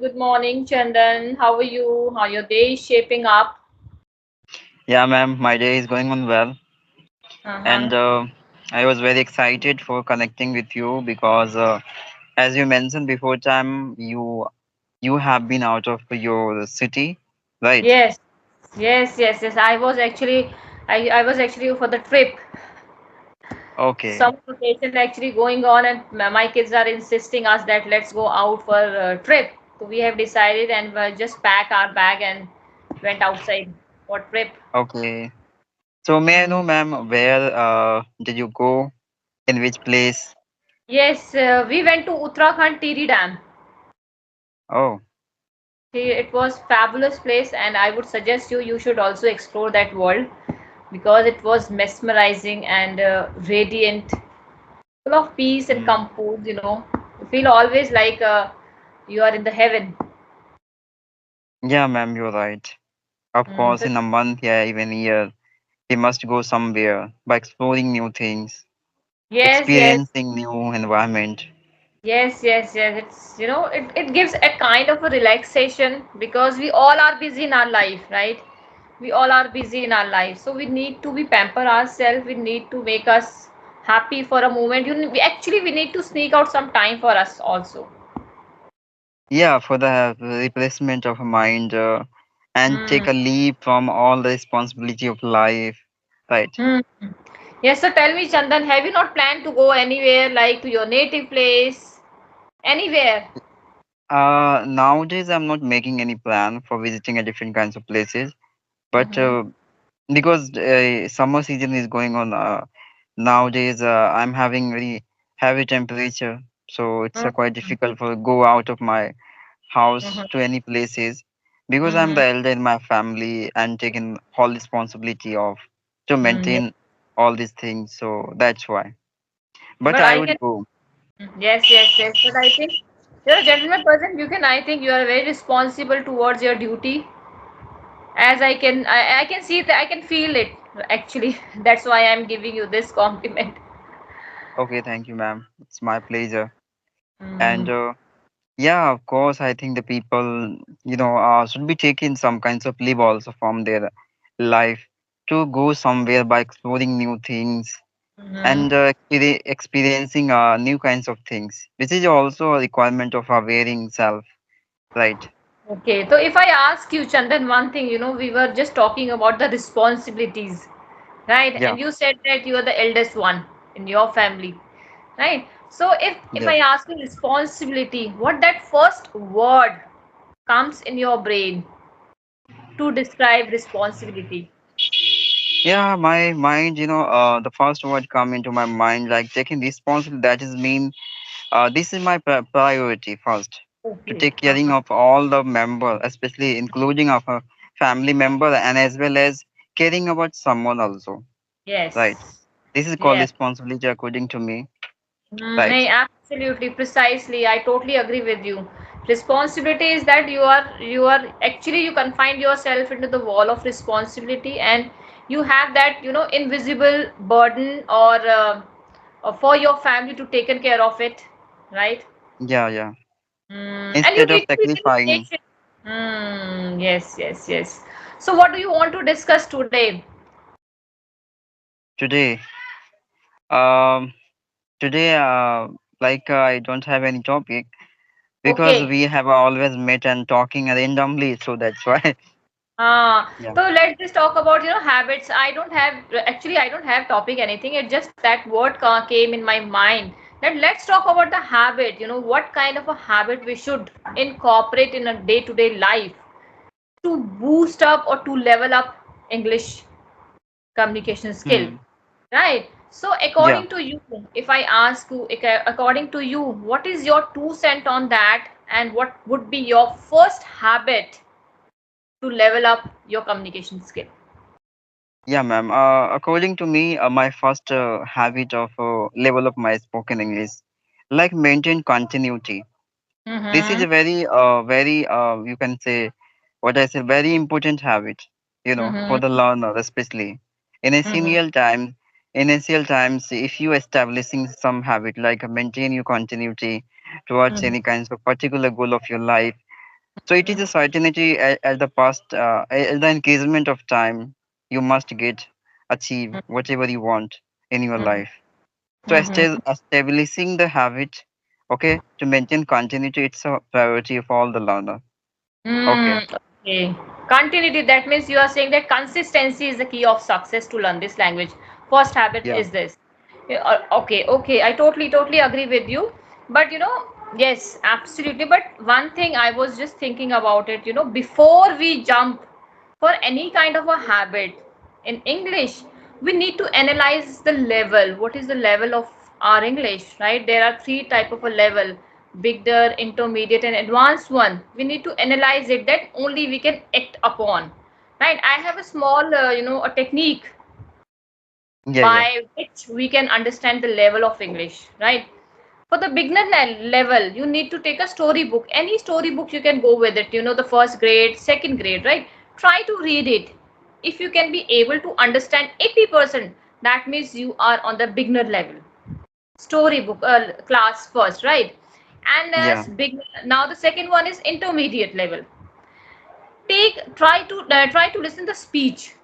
Good morning, Chandan. How are you? How your day is shaping up? Yeah, ma'am, my day is going on well, Uh-huh. and I was very excited for connecting with you because, as you mentioned before, time you have been out of your city, right? Yes, yes. I was actually for the trip. Okay, Some vacation actually going on, and my kids are insisting us that let's go out for a trip. So we have decided and just pack our bag and went outside for trip. okay. So may I know, Mm. ma'am, where did you go? In which place? Yes, we went to Uttarakhand Tiri Dam. Oh, It was fabulous place, and I would suggest you should also explore that world because it was mesmerizing and radiant, full of peace and mm. compose. You feel always like you are in the heaven. Yeah, ma'am, you're right. Of Mm, course, so in a month, yeah, even a year, we must go somewhere by exploring new things, yes, experiencing new environment. yes. It gives a kind of a relaxation because we all are busy in our life, right? We all are busy in our life, so we need to be pamper ourselves. We need to make us happy for a moment. We need to sneak out some time for us also. Yeah, for the replacement of a mind and Hmm. take a leap from all the responsibility of life. Right. Hmm. Yes, so tell me, Chandan, have you not planned to go anywhere like to your native place? Anywhere? Nowadays, I'm not making any plan for visiting a different kinds of places, but Mm-hmm. because summer season is going on nowadays, I'm having very heavy temperature, so it's quite difficult for go out of my house Mm-hmm. to any places because I'm Mm-hmm. the elder in my family and taking whole responsibility of to Mm, maintain all these things. So that's why. But but I I can. would go. Yes. But I think you're a gentleman person. I think you are very responsible towards your duty. As I can see that I can feel it actually. That's why I'm giving you this compliment. Okay, thank you, ma'am. It's my pleasure. And Mm. yeah, of course, I think the people, should be taking some kinds of leave also from their life to go somewhere by exploring new things Mm-hmm. and experiencing new kinds of things, which is also a requirement of our wearing self, right? Okay, so if I ask you, Chandan, one thing, we were just talking about the responsibilities, right? Yeah, And you said that you are the eldest one in your family, right? So if yes. I ask you responsibility, what that first word comes in your brain to describe responsibility? Yeah, my mind, the first word come into my mind, like taking responsibility. That is mean, this is my priority first to Okay. take caring of all the member, especially including of a family member, and as well as caring about someone also, right? Yes. This is called Yes. responsibility according to me, Mm, right? nahin, absolutely, precisely. I totally agree with you. Responsibility is that you are actually you confine yourself into the wall of responsibility, and you have that invisible burden or for your family to taken care of it, right? Yeah, yeah. And you Instead of need to be very sacrificing patient. Yes. So, what do you want to discuss today? today, um, today, I don't have any topic because Okay. we have always met and talking randomly, so that's why. Yeah. So let's just talk about habits. I don't have topic anything. It just that word came in my mind. That let's talk about the habit. What kind of a habit we should incorporate in a day-to-day life to boost up or to level up English communication skill, Hmm. right? So Yeah. according to you, if I ask you, according to you, what is your 2 cent on that, and what would be your first habit to level up your communication skill? Yeah, ma'am. According to me, my first habit of level of my spoken English, like maintain continuity. This is Mm-hmm. a very, you can say, what I say, very important habit, for the Mm-hmm. learner, especially in Mm-hmm. initial time. Initial times, if you establishing some habit like maintain your continuity towards Mm-hmm. any kinds of particular goal of your life, So it is a certainty at the past, at the increasement of time, you must get achieve whatever you want in your life. So Mm-hmm. establishing the habit, okay, to maintain continuity, it's a priority of all the learner. Okay. Okay. Continuity, that means you are saying that consistency is the key of success to learn this language. First habit Yeah. is this. Yeah, okay, okay. I totally agree with you. But yes, absolutely. But one thing I was just thinking about it, before we jump for any kind of a habit in English, we need to analyze the level. What is the level of our English, right? There are three type of a level: beginner, intermediate, and advanced one. We need to analyze it. That only we can act upon, right? I have a small, a technique Yeah. Yeah. by which we can understand the level of English, right? For the beginner level, you need to take a storybook. Any storybook you can go with it. The first grade, second grade, right? Try to read it. If you can be able to understand 80%, that means you are on the beginner level. Storybook class first, right? And Yeah. big now the second one is intermediate level. Try to listen the speech,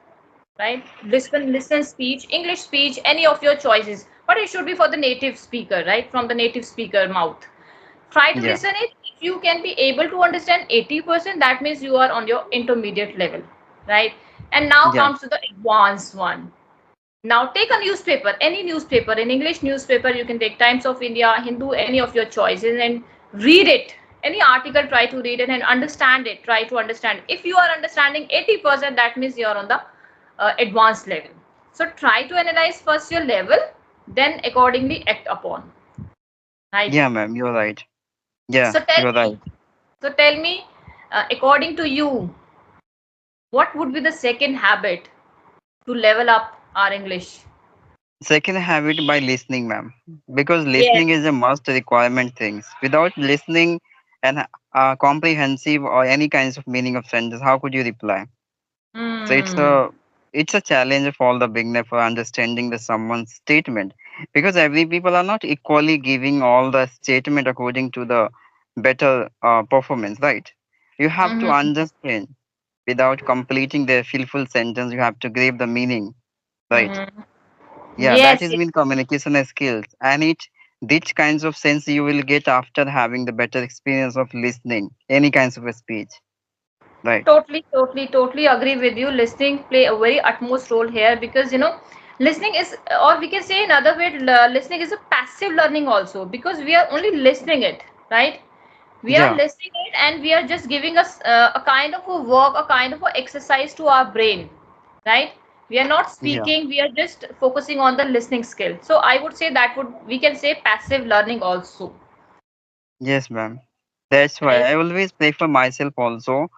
right? Listen speech, English speech, any of your choices, but it should be for the native speaker, right? From the native speaker mouth. Try to Yeah. listen it. If you can be able to understand 80%, that means you are on your intermediate level, right? And now Yeah. comes to the advanced one. Now take a newspaper, any newspaper, an English newspaper. You can take Times of India, Hindu, any of your choices, and read it. Any article, try to read it and understand it. Try to understand. If you are understanding 80%, that means you are on the advanced level. So try to analyze first your level, then accordingly act upon. Right. Yeah, ma'am. You're right. Yeah, So tell you're me. right. So tell me, according to you, what would be the second habit to level up our English? Second habit by listening, ma'am, because Yes. listening is a must requirement things. Without listening and comprehensive or any kinds of meaning of sentence, how could you reply? So Hmm. it's a challenge for all the beginner for understanding the someone's statement, because every people are not equally giving all the statement according to the better performance, right? You have to Mm-hmm. understand without completing the full sentence. You have to grab the meaning, right? Mm-hmm. Yeah, that Yes, is yes. mean communication skills, and it which kinds of sense you will get after having the better experience of listening any kinds of a speech, right? Totally agree with you. Listening play a very utmost role here because listening is, or we can say another way, listening is a passive learning also because we are only listening it, right? We are Yeah, listening it and we are just giving us a kind of a work, a kind of a exercise to our brain, right? We are not yeah, speaking. We are just focusing on the listening skill. So I would say that would we can say passive learning also, yes, ma'am. That's why right? I always prefer myself also.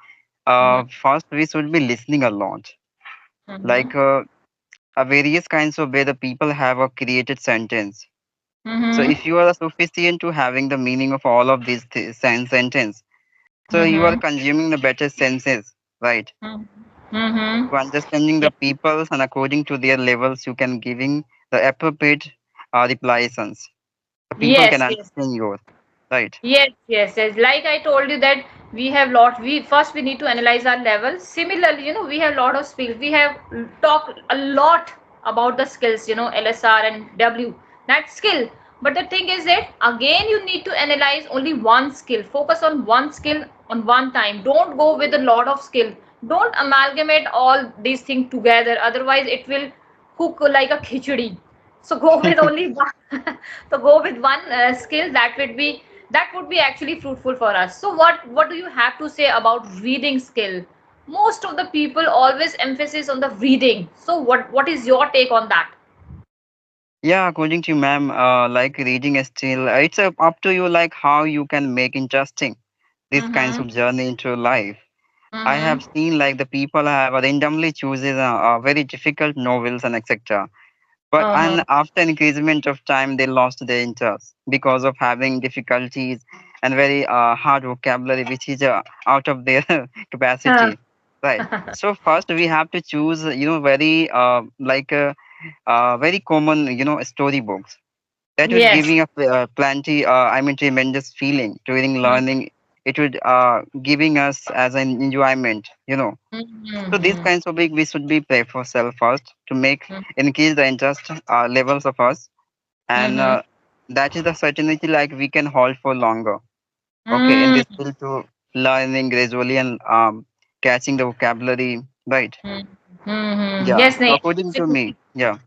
Mm-hmm. First we should be listening a lot, Mm-hmm. like a various kinds of way the people have a created sentence. So Mm-hmm. if you are sufficient to having the meaning of all of these sentence, so you are Mm-hmm. consuming the better senses, right? Mm-hmm. To understanding the peoples and according to their levels you can giving the appropriate replies. The people can Yes, yes, understand yours, right? yes. Like I told you that we have lot. We need to analyze our levels. Similarly, we have lot of skills. We have talked a lot about the skills. LSR and W. That skill. But the thing is that again you need to analyze only one skill. Focus on one skill on one time. Don't go with a lot of skill. Don't amalgamate all these things together. Otherwise, it will cook like a khichdi. So go with only one. So go with one skill that would be actually fruitful for us. So what do you have to say about reading skill? Most of the people always emphasis on the reading. So what is your take on that? Yeah, according to you, ma'am, like reading is still it's up to you, like how you can make interesting these kinds Mm-hmm. of journey into life. I have Mm-hmm. seen like the people have randomly chooses very difficult novels and etc. But Uh-huh. and after increasement of time, they lost their interest because of having difficulties and very hard vocabulary, which is out of their capacity, right? So first we have to choose, very very common, storybooks that would Yes. giving a plenty, I mean, tremendous feeling during learning it would giving us as an enjoyment, So these Mm-hmm. kinds of big we should be play for self first to make increase the interest levels of us, and Mm-hmm. that is the certainty like we can hold for longer. Okay, in this Mm-hmm. skill to learning gradually and catching the vocabulary, right? Mm-hmm. Yeah. Yes, So Naeem. according to me, yeah.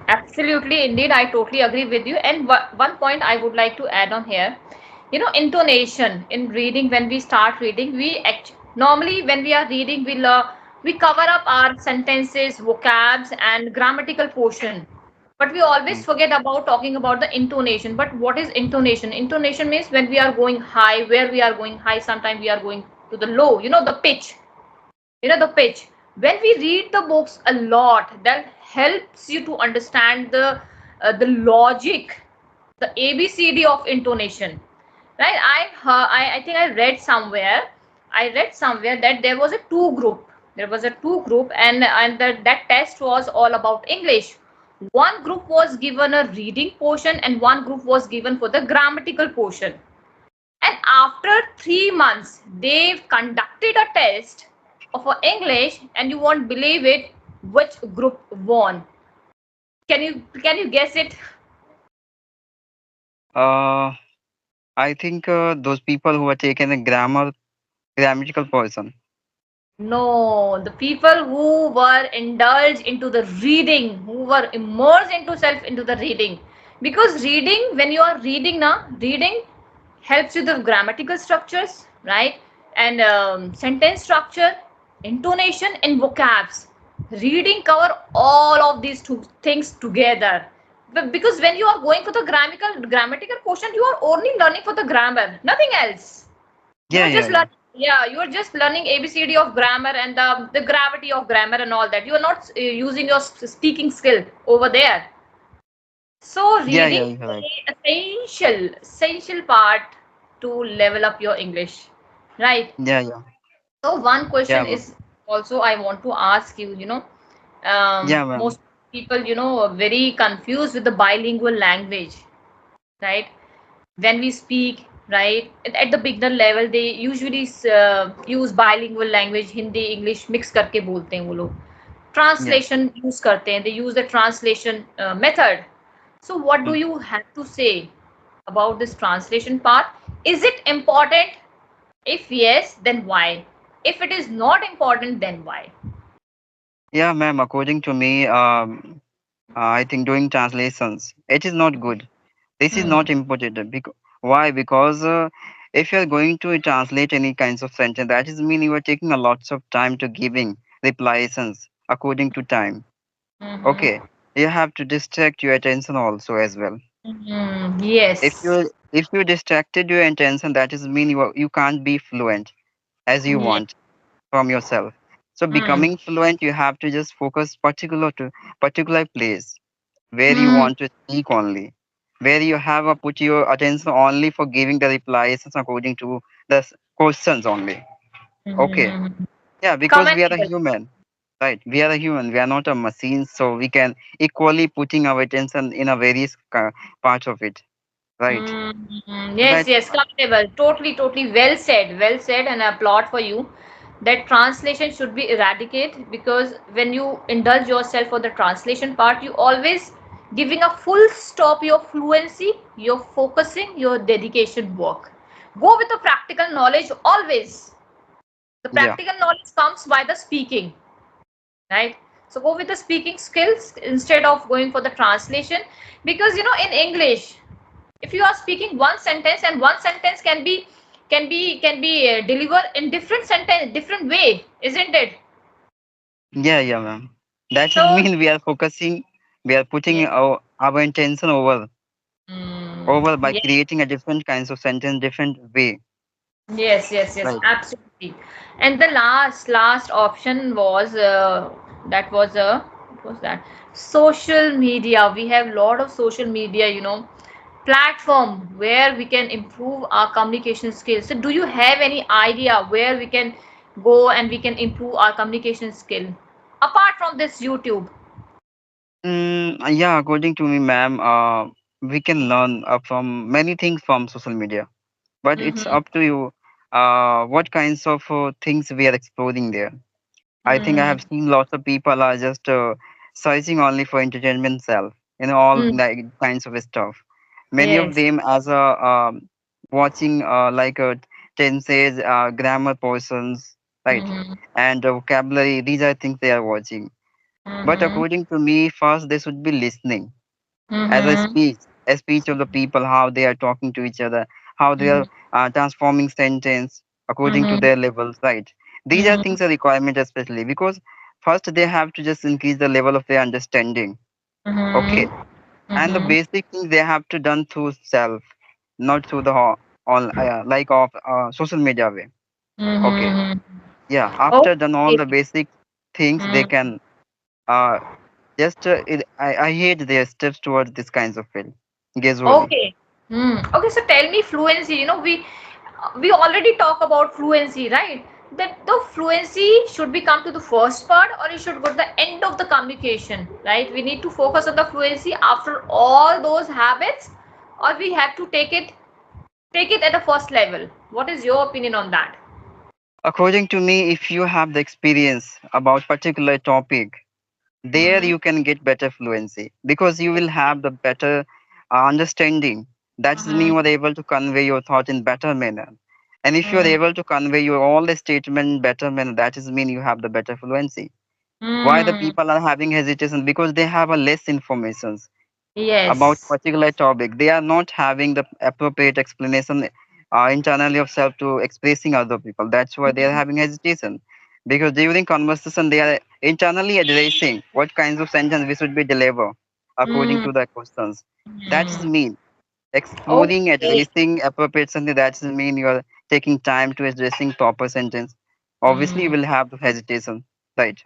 Absolutely, indeed, I totally agree with you. And one point I would like to add on here, intonation in reading. When we start reading, normally when we are reading, we cover up our sentences, vocabs, and grammatical portion. But we always Mm. forget about talking about the intonation. But what is intonation? Intonation means when we are going high, where we are going high. Sometimes we are going to the low. The pitch, the pitch. When we read the books a lot, that helps you to understand the logic, the abcd of intonation, right? I think I read somewhere that there was a two group, and that test was all about English. One group was given a reading portion and one group was given for the grammatical portion, and after 3 months, they've conducted a test for English, and you won't believe it, which group won. Can you guess it? Uh, I think those people who are taken a grammatical person. No, the people who were indulged into the reading, who were immersed into the reading. Because reading, when you are reading now, reading helps you the grammatical structures, right? And sentence structure, intonation, and vocabs. Reading cover all of these two things together. Because when you are going for the grammatical portion, you are only learning for the grammar, nothing else. you Yeah, are yeah, just yeah. learning Yeah, you are just learning abcd of grammar and the gravity of grammar and all that. You are not using your speaking skill over there. So Yeah, yeah, reading you're right. is essential part to level up your English, right? Yeah, yeah. So one Yeah, question ma'am. is also I want to ask you. Yeah, ma'am. Most people are very confused with the bilingual language, right? When we speak, right, at the beginner level, they usually use bilingual language, Hindi English mix करके बोलते हैं वो लोग. Yeah. Translation use करते हैं, they use the translation method. So what do Mm. you have to say about this translation part? Is it important? If yes, then why? If it is not important, then why? Yeah, ma'am. According to me, I think doing translations, it is not good. This is Hmm. not important. Why? Because if you are going to translate any kinds of sentence, that is mean you are taking a lots of time to giving replies according to time. Mm-hmm. Okay, you have to distract your attention also as well. Mm-hmm. If Yes. you distracted your attention, that is mean you can't be fluent as you Yeah. want from yourself. So Hmm. becoming fluent, you have to just focus particular place where you Hmm. want to speak only, where you have put your attention only for giving the replies according to the questions only. Okay, Mm-hmm. yeah, because we are a Commendable. human, right? We are a human. We are not a machine, so we can equally putting our attention in a various parts of it, right? Mm, So yes, that yes, commendable. Totally, totally well said, and I applaud for you. That translation should be eradicated, because when you indulge yourself for the translation part, you always giving a full stop your fluency, your focusing, your dedication work. Go with the practical knowledge always. The yeah, practical knowledge comes by the speaking, right? So go with the speaking skills instead of going for the translation, because in English, if you are speaking one sentence, and one sentence can be delivered in different sentence, different way, isn't it? yeah, ma'am. That is So mean we are focusing, we are putting yeah. our intention over by Yeah. creating a different kinds of sentence, different way, Yes, yes, yes, right? absolutely. And the last option was that was what was that? Social media. We have a lot of social media, platform where we can improve our communication skills. So do you have any idea where we can go and we can improve our communication skill apart from this YouTube? Yeah, according to me, ma'am, we can learn from many things from social media, but it's Mm-hmm. up to you. what kinds of things we are exploring there. I think I have Mm. seen lots of people are just searching only for entertainment self, all Mm. like kinds of stuff. Many of Yes. them as a watching like tenses, grammar portions, right, Mm-hmm. and vocabulary. These are things they are watching. But Mm-hmm. according to me, first they should be listening as Mm-hmm. a speech of the people, how they are talking to each other, how they are transforming sentence according to Mm-hmm. their levels, right? These are Mm-hmm. things a requirement, especially because first they have to just increase the level of their understanding, okay? Mm-hmm. And the Mm-hmm. basic things they have to done through self, not through the all like of social media way, okay? Mm-hmm. Yeah, after done all Okay. the basic things, they Mm. can uh, just I hate their steps towards this kinds of field, usually. Okay. Hmm. Okay, so tell me fluency. We already talk about fluency, right? That the fluency should be come to the first part or it should go to the end of the communication, right? We need to focus on the fluency after all those habits, or we have to take it at the first level. What is your opinion on that? According to me, if you have the experience about particular topic, there Mm-hmm. you can get better fluency because you will have the better understanding. That's mean you Mm-hmm. are able to convey your thought in better manner. And if you are Mm-hmm. able to convey your all the statement in better manner, that is mean you have the better fluency. Why the Mm. people are having hesitation? Because they have a less information about Yes. particular topic. They are not having the appropriate explanation internally of self to expressing other people. That's why they are having hesitation. Because during conversation, they are internally addressing what kinds of sentence we should be deliver according Mm. to the questions. That is Mm. mean exploring, Okay. addressing appropriate sentence. That is mean you are taking time to addressing proper sentence. Obviously, you Mm. will have the hesitation, right?